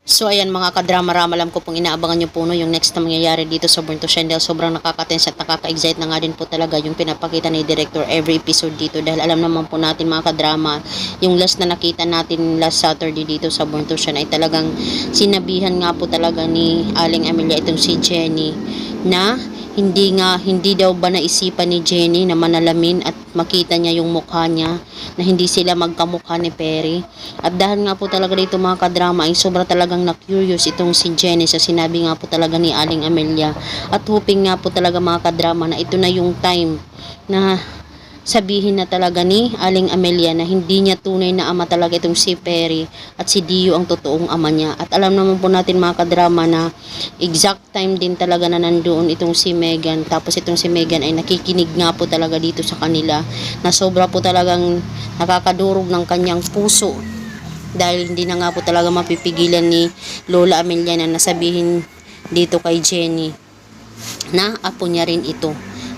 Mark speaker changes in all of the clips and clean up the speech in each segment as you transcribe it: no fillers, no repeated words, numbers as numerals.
Speaker 1: So ayan mga kadrama-rama, alam ko pong inaabangan nyo po no, yung next na mangyayari dito sa Born to Shine dahil sobrang nakaka-tense at nakaka-excite na nga din po talaga yung pinapakita ni Director every episode dito dahil alam naman po natin mga kadrama, yung last na nakita natin last Saturday dito sa Born to Shine ay talagang sinabihan nga po talaga ni Aling Amelia itong si Jenny na hindi daw ba naisipan ni Jenny na manalamin at makita niya yung mukha niya na hindi sila magkamukha ni Perry. At dahil nga po talaga dito mga kadrama ay sobra talagang na-curious itong si Jenny sa sinabi nga po talaga ni Aling Amelia. At hoping nga po talaga mga kadrama na ito na yung time na sabihin na talaga ni Aling Amelia na hindi niya tunay na ama talaga itong si Perry at si Dio ang totoong ama niya. At alam naman po natin mga kadrama na exact time din talaga na nandoon itong si Megan. Tapos itong si Megan ay nakikinig nga po talaga dito sa kanila na sobra po talagang nakakadurog ng kanyang puso dahil hindi na nga po talaga mapipigilan ni Lola Amelia na nasabihin dito kay Jenny na apo niya rin ito.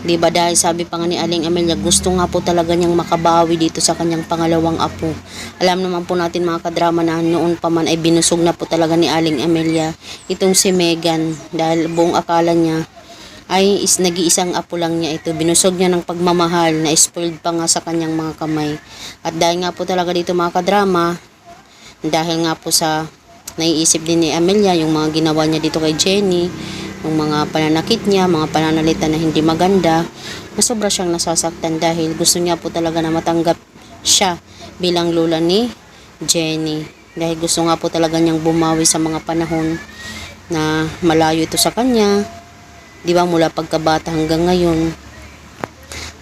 Speaker 1: Diba dahil sabi pa nga ni Aling Amelia, gusto nga po talaga niyang makabawi dito sa kanyang pangalawang apo. Alam naman po natin mga kadrama na noon pa man ay binusog na po talaga ni Aling Amelia itong si Megan dahil buong akala niya ay nag-iisang apo lang niya ito. Binusog niya ng pagmamahal na spoiled pa nga sa kanyang mga kamay. At dahil nga po talaga dito mga kadrama, dahil nga po sa naiisip din ni Amelia yung mga ginawa niya dito kay Jenny, yung mga pananakit niya, mga pananalita na hindi maganda, na sobra siyang nasasaktan dahil gusto niya po talaga na matanggap siya bilang lola ni Jenny. Dahil gusto nga po talaga niyang bumawi sa mga panahon na malayo ito sa kanya, di ba, mula pagkabata hanggang ngayon.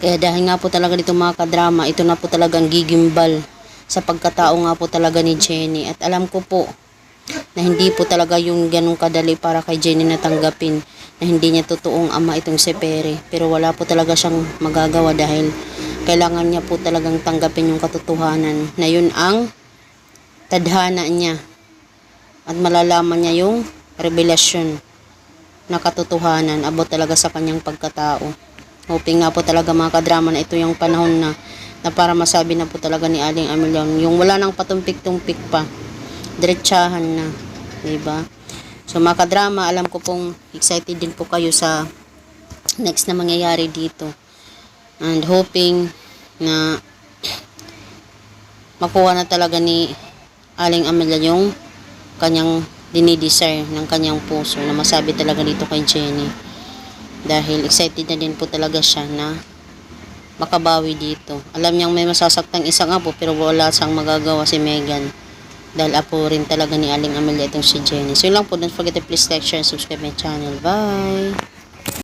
Speaker 1: Kaya dahil nga po talaga dito mga kadrama, ito na po talagang gigimbal sa pagkatao nga po talaga ni Jenny. At alam ko po na hindi po talaga yung ganong kadali para kay Jenny na tanggapin na hindi niya totoong ama itong si Perry. Pero wala po talaga siyang magagawa dahil kailangan niya po talagang tanggapin yung katotohanan na yun ang tadhana niya at malalaman niya yung revelasyon na katotohanan about talaga sa kanyang pagkatao. Hoping nga po talaga mga kadrama na ito yung panahon na para masabi na po talaga ni Aling Amelia yung wala nang patumpik-tumpik pa, diretsahan na, diba? So mga kadrama, alam ko pong excited din po kayo sa next na mangyayari dito and hoping na makuha na talaga ni Aling Amelia yung kanyang dinidesire ng kanyang puso na masabi talaga dito kay Jenny dahil excited na din po talaga siya na makabawi dito. Alam niyang may masasaktang isang apo pero wala siyang magagawa si Megan dahil apo rin talaga ni Aling Amelia itong si Jenny. So yun lang po, don't forget to please like, share, and subscribe my channel. Bye!